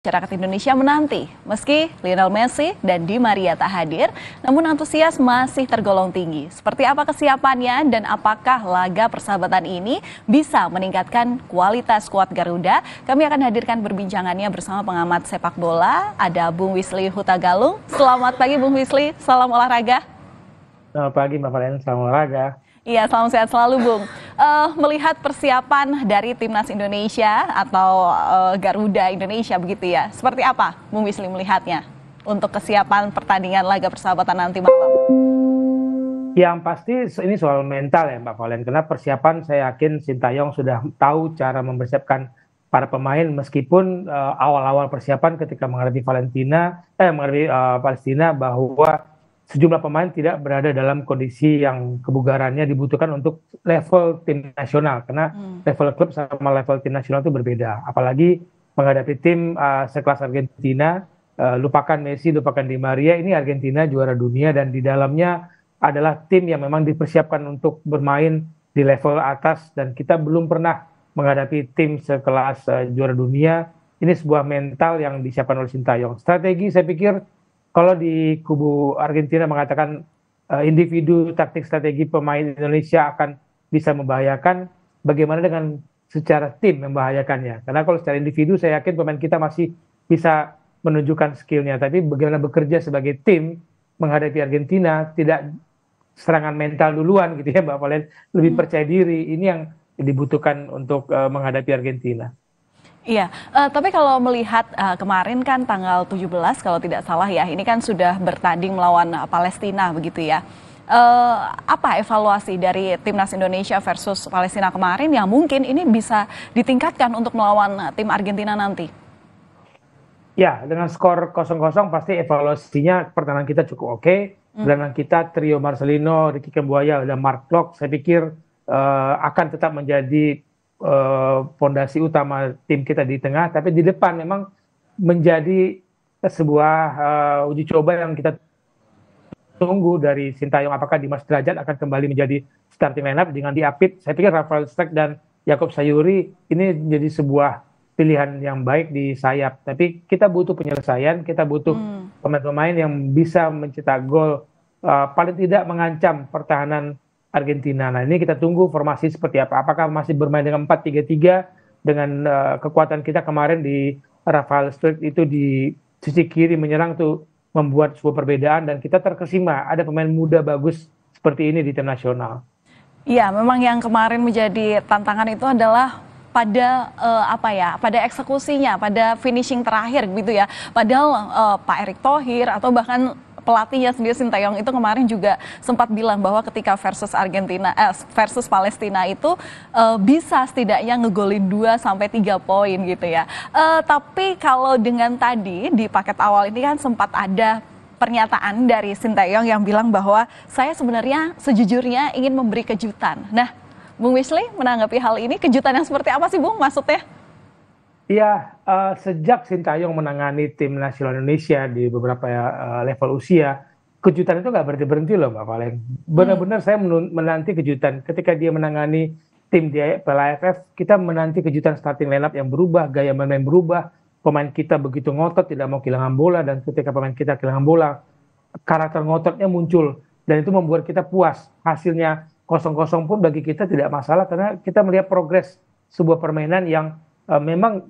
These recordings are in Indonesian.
Masyarakat Indonesia menanti, meski Lionel Messi dan Di Maria tak hadir, namun antusias masih tergolong tinggi. Seperti apa kesiapannya dan apakah laga persahabatan ini bisa meningkatkan kualitas skuad Garuda? Kami akan hadirkan perbincangannya bersama pengamat sepak bola, ada Bung Wisly Hutagalung. Selamat pagi Bung Wisly, salam olahraga. Selamat pagi Mbak Valen, salam olahraga. Iya, salam sehat selalu Bung. Melihat persiapan dari Timnas Indonesia atau Garuda Indonesia begitu ya, seperti apa Bung Wisly melihatnya untuk kesiapan pertandingan laga persahabatan nanti malam? Yang pasti ini soal mental ya Mbak Valen, karena persiapan saya yakin Sintayong sudah tahu cara mempersiapkan para pemain meskipun awal-awal persiapan ketika menghadapi Palestina bahwa sejumlah pemain tidak berada dalam kondisi yang kebugarannya dibutuhkan untuk level tim nasional, karena level klub sama level tim nasional itu berbeda. Apalagi menghadapi tim sekelas Argentina, lupakan Messi, lupakan Di Maria, ini Argentina juara dunia dan di dalamnya adalah tim yang memang dipersiapkan untuk bermain di level atas dan kita belum pernah menghadapi tim sekelas juara dunia. Ini sebuah mental yang disiapkan oleh Sintayong. Strategi saya pikir kalau di kubu Argentina mengatakan individu taktik strategi pemain Indonesia akan bisa membahayakan, bagaimana dengan secara tim membahayakannya? Karena kalau secara individu saya yakin pemain kita masih bisa menunjukkan skillnya, tapi bagaimana bekerja sebagai tim menghadapi Argentina, tidak serangan mental duluan gitu ya Mbak Valen, lebih percaya diri, ini yang dibutuhkan untuk menghadapi Argentina. Iya, tapi kalau melihat kemarin kan tanggal 17 kalau tidak salah ya, ini kan sudah bertanding melawan Palestina begitu ya. Apa evaluasi dari Timnas Indonesia versus Palestina kemarin yang mungkin ini bisa ditingkatkan untuk melawan tim Argentina nanti? Ya, dengan skor 0-0 pasti evaluasinya pertahanan kita cukup oke. Gelandang kita trio Marcelino, Ricky Kambuaya, dan Mark Klok, saya pikir akan tetap menjadi fondasi utama tim kita di tengah, tapi di depan memang menjadi sebuah uji coba yang kita tunggu dari Sintayong, apakah Dimas Derajat akan kembali menjadi starting lineup dengan diapit. Saya pikir Rafael Struijk dan Jakob Sayuri ini menjadi sebuah pilihan yang baik di sayap, tapi kita butuh penyelesaian, kita butuh pemain-pemain yang bisa mencetak gol, paling tidak mengancam pertahanan Argentina. Nah, ini kita tunggu formasi seperti apa. Apakah masih bermain dengan 4-3-3 dengan kekuatan kita kemarin di Rafael Struijk itu di sisi kiri menyerang tuh membuat sebuah perbedaan dan kita terkesima ada pemain muda bagus seperti ini di tim nasional. Iya, memang yang kemarin menjadi tantangan itu adalah pada pada eksekusinya, pada finishing terakhir gitu ya. Padahal Pak Erick Thohir atau bahkan pelatihnya sendiri Sintayong itu kemarin juga sempat bilang bahwa ketika versus Palestina itu bisa setidaknya ngegolin 2-3 poin gitu ya. Tapi kalau dengan tadi di paket awal ini kan sempat ada pernyataan dari Sintayong yang bilang bahwa saya sebenarnya sejujurnya ingin memberi kejutan. Nah, Bung Wisly menanggapi hal ini, kejutan yang seperti apa sih Bung maksudnya? Iya, sejak Sintayong menangani tim nasional Indonesia di beberapa level usia, kejutan itu nggak berhenti-berhenti loh Mbak Valen. Benar-benar saya menanti kejutan. Ketika dia menangani tim di Piala AFF, kita menanti kejutan starting lineup yang berubah, gaya main berubah, pemain kita begitu ngotot, tidak mau kehilangan bola, dan ketika pemain kita kehilangan bola, karakter ngototnya muncul, dan itu membuat kita puas. Hasilnya 0-0 pun bagi kita tidak masalah, karena kita melihat progres sebuah permainan yang memang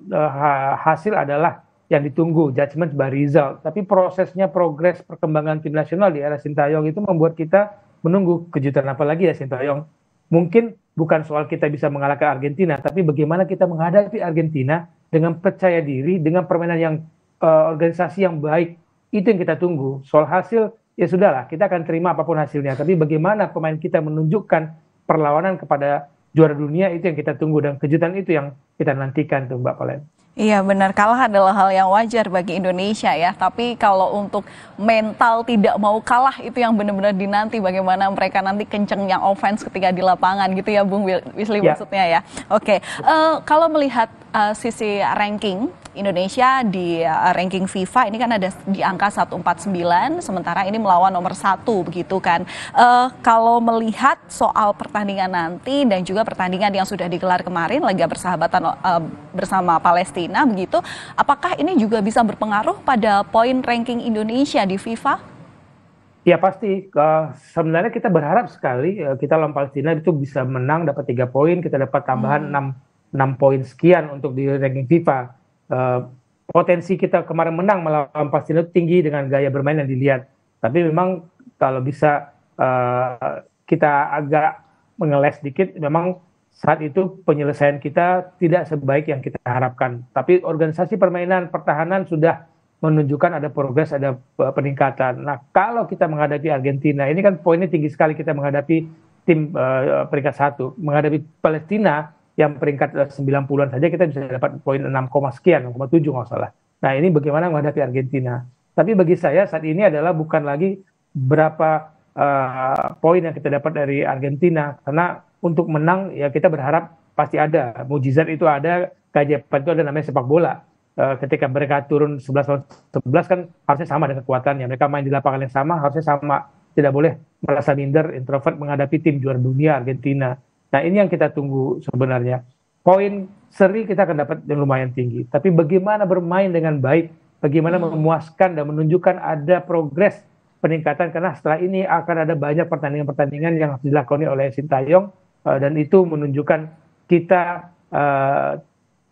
hasil adalah yang ditunggu, judgment by result. Tapi prosesnya, progres perkembangan tim nasional di era Sintayong itu membuat kita menunggu kejutan apa lagi ya Sintayong. Mungkin bukan soal kita bisa mengalahkan Argentina, tapi bagaimana kita menghadapi Argentina dengan percaya diri, dengan permainan yang organisasi yang baik. Itu yang kita tunggu. Soal hasil, ya sudahlah, kita akan terima apapun hasilnya. Tapi bagaimana pemain kita menunjukkan perlawanan kepada juara dunia, itu yang kita tunggu, dan kejutan itu yang kita nantikan tuh Mbak Valen. Iya benar, kalah adalah hal yang wajar bagi Indonesia ya, tapi kalau untuk mental tidak mau kalah itu yang benar-benar dinanti, bagaimana mereka nanti kenceng yang offense ketika di lapangan gitu ya Bung Wisly maksudnya ya. Oke, kalau melihat sisi ranking Indonesia di ranking FIFA ini kan ada di angka 149, sementara ini melawan nomor 1 begitu kan. Kalau melihat soal pertandingan nanti dan juga pertandingan yang sudah digelar kemarin, laga persahabatan bersama Palestina begitu. Apakah ini juga bisa berpengaruh pada poin ranking Indonesia di FIFA? Ya pasti, sebenarnya kita berharap sekali kita lawan Palestina itu bisa menang, dapat 3 poin, kita dapat tambahan 6 poin sekian untuk di ranking FIFA. Eh, Potensi kita kemarin menang melawan Palestina itu tinggi dengan gaya bermain yang dilihat. Tapi memang kalau bisa kita agak mengeles sedikit, memang saat itu penyelesaian kita tidak sebaik yang kita harapkan. Tapi organisasi permainan pertahanan sudah menunjukkan ada progres, ada peningkatan. Nah, kalau kita menghadapi Argentina, ini kan poinnya tinggi sekali kita menghadapi tim peringkat 1. Menghadapi Palestina yang peringkat 90-an saja kita bisa dapat poin 6, sekian, 6,7 nggak salah. Nah, ini bagaimana menghadapi Argentina. Tapi bagi saya saat ini adalah bukan lagi berapa poin yang kita dapat dari Argentina, karena untuk menang ya kita berharap pasti ada. Mujizat itu ada, keajaiban itu ada, namanya sepak bola. Ketika mereka turun 11 lawan 11 kan harusnya sama dengan kekuatannya. Mereka main di lapangan yang sama, harusnya sama. Tidak boleh merasa minder, introvert menghadapi tim juara dunia Argentina. Nah, ini yang kita tunggu sebenarnya. Poin seri kita akan dapat yang lumayan tinggi. Tapi bagaimana bermain dengan baik, bagaimana memuaskan dan menunjukkan ada progres peningkatan, karena setelah ini akan ada banyak pertandingan-pertandingan yang harus dilakoni oleh Sintayong, dan itu menunjukkan kita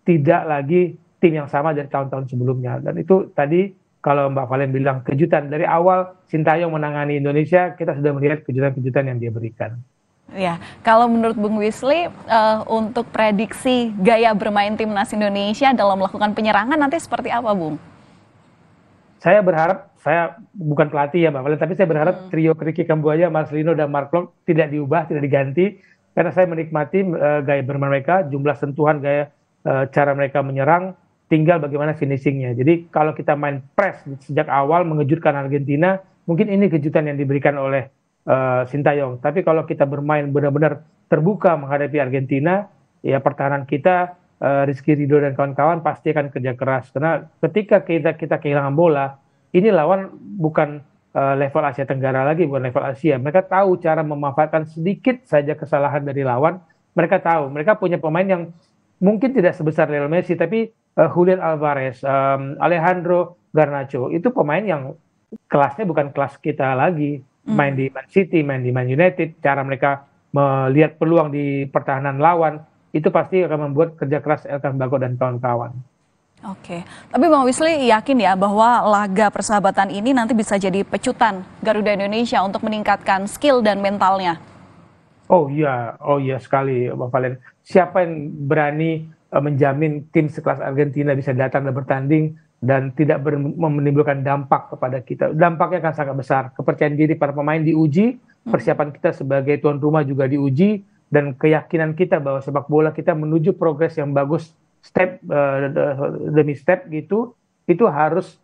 tidak lagi tim yang sama dari tahun-tahun sebelumnya. Dan itu tadi kalau Mbak Valen bilang kejutan, dari awal Sintayong menangani Indonesia, kita sudah melihat kejutan-kejutan yang dia berikan. Ya, kalau menurut Bung Wisly, untuk prediksi gaya bermain timnas Indonesia dalam melakukan penyerangan nanti seperti apa, Bung? Saya berharap, saya bukan pelatih ya Mbak Valen, tapi saya berharap trio Ricky Kambuaya, Marcelino, dan Mark Klok tidak diubah, tidak diganti, karena saya menikmati gaya bermain mereka, jumlah sentuhan, gaya cara mereka menyerang, tinggal bagaimana finishingnya. Jadi kalau kita main press sejak awal mengejutkan Argentina, mungkin ini kejutan yang diberikan oleh Sintayong. Tapi kalau kita bermain benar-benar terbuka menghadapi Argentina, ya pertahanan kita, Rizky Ridho dan kawan-kawan pasti akan kerja keras. Karena ketika kita kehilangan bola, ini lawan bukan level Asia Tenggara lagi, bukan level Asia. Mereka tahu cara memanfaatkan sedikit saja kesalahan dari lawan. Mereka tahu, mereka punya pemain yang mungkin tidak sebesar Lionel Messi, tapi Julian Alvarez, Alejandro Garnacho, itu pemain yang kelasnya bukan kelas kita lagi. Main di Man City, main di Man United, cara mereka melihat peluang di pertahanan lawan, itu pasti akan membuat kerja keras Elkan Bagot dan kawan-kawan. Oke, tapi Bang Wisly yakin ya bahwa laga persahabatan ini nanti bisa jadi pecutan Garuda Indonesia untuk meningkatkan skill dan mentalnya? Oh iya sekali, Bang Valen. Siapa yang berani menjamin tim sekelas Argentina bisa datang dan bertanding dan tidak menimbulkan dampak kepada kita? Dampaknya akan sangat besar. Kepercayaan diri para pemain diuji, persiapan kita sebagai tuan rumah juga diuji, dan keyakinan kita bahwa sepak bola kita menuju progres yang bagus, step demi step gitu, itu harus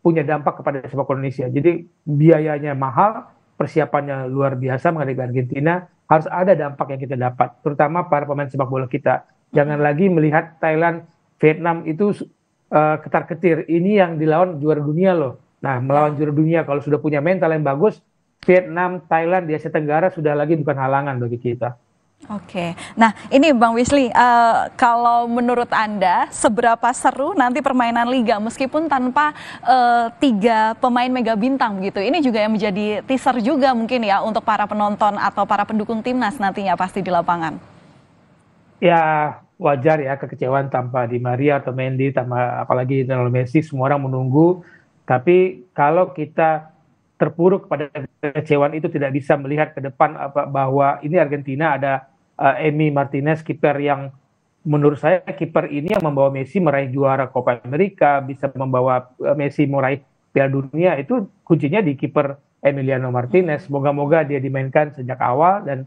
punya dampak kepada sepak bola Indonesia. Jadi biayanya mahal, persiapannya luar biasa menghadapi Argentina, harus ada dampak yang kita dapat, terutama para pemain sepak bola kita. Jangan lagi melihat Thailand, Vietnam itu ketar-ketir. Ini yang dilawan juara dunia loh. Nah, melawan juara dunia kalau sudah punya mental yang bagus, Vietnam, Thailand di Asia Tenggara sudah lagi bukan halangan bagi kita. Oke, nah ini Bang Wisly, kalau menurut Anda seberapa seru nanti permainan Liga meskipun tanpa 3 pemain mega bintang gitu? Ini juga yang menjadi teaser juga mungkin ya untuk para penonton atau para pendukung timnas nantinya pasti di lapangan. Ya wajar ya kekecewaan tanpa Di Maria atau Mendy, tanpa apalagi Lionel Messi, semua orang menunggu. Tapi kalau kita terpuruk pada kekecewaan itu, tidak bisa melihat ke depan bahwa ini Argentina ada Emi Martinez, kiper yang menurut saya kiper ini yang membawa Messi meraih juara Copa America, bisa membawa Messi meraih Piala Dunia, itu kuncinya di kiper Emiliano Martinez. Moga-moga dia dimainkan sejak awal, dan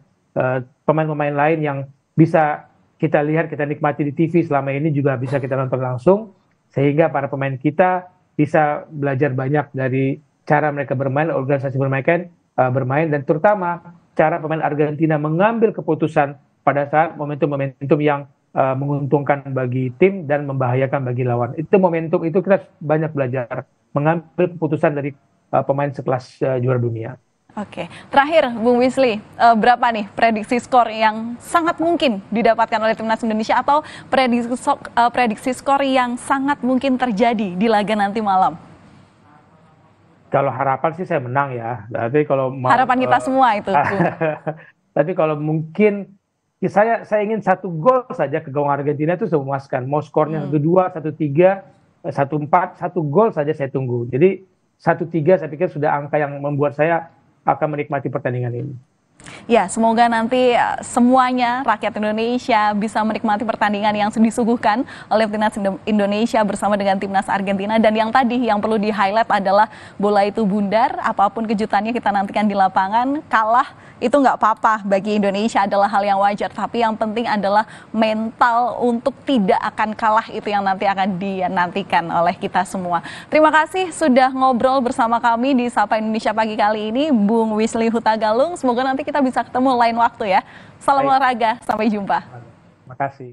pemain-pemain lain yang bisa kita lihat, kita nikmati di TV selama ini juga bisa kita nonton langsung, sehingga para pemain kita bisa belajar banyak dari cara mereka bermain, organisasi bermain, dan terutama cara pemain Argentina mengambil keputusan pada saat momentum-momentum yang menguntungkan bagi tim dan membahayakan bagi lawan. Itu momentum itu kita banyak belajar mengambil keputusan dari pemain sekelas juara dunia. Oke, terakhir Bung Wisli, berapa nih prediksi skor yang sangat mungkin didapatkan oleh timnas Indonesia atau prediksi skor yang sangat mungkin terjadi di laga nanti malam? Kalau harapan sih saya menang ya. Tapi kalau mau Harapan kita semua itu, Bung. tapi kalau mungkin saya ingin 1 gol saja ke gawang Argentina itu sudah memuaskan. Mau skornya 1-2, 1-3, 1-4, 1 gol saja saya tunggu. Jadi 1-3 saya pikir sudah angka yang membuat saya akan menikmati pertandingan ini. Ya, semoga nanti semuanya rakyat Indonesia bisa menikmati pertandingan yang disuguhkan oleh timnas Indonesia bersama dengan timnas Argentina. Dan yang tadi yang perlu di-highlight adalah bola itu bundar, apapun kejutannya kita nantikan di lapangan, kalah itu nggak apa-apa bagi Indonesia, adalah hal yang wajar. Tapi yang penting adalah mental untuk tidak akan kalah, itu yang nanti akan dinantikan oleh kita semua. Terima kasih sudah ngobrol bersama kami di Sapa Indonesia pagi kali ini, Bung Wisli Hutagalung. Semoga nanti kita bisa ketemu lain waktu ya. Salam olahraga, sampai jumpa. Terima kasih.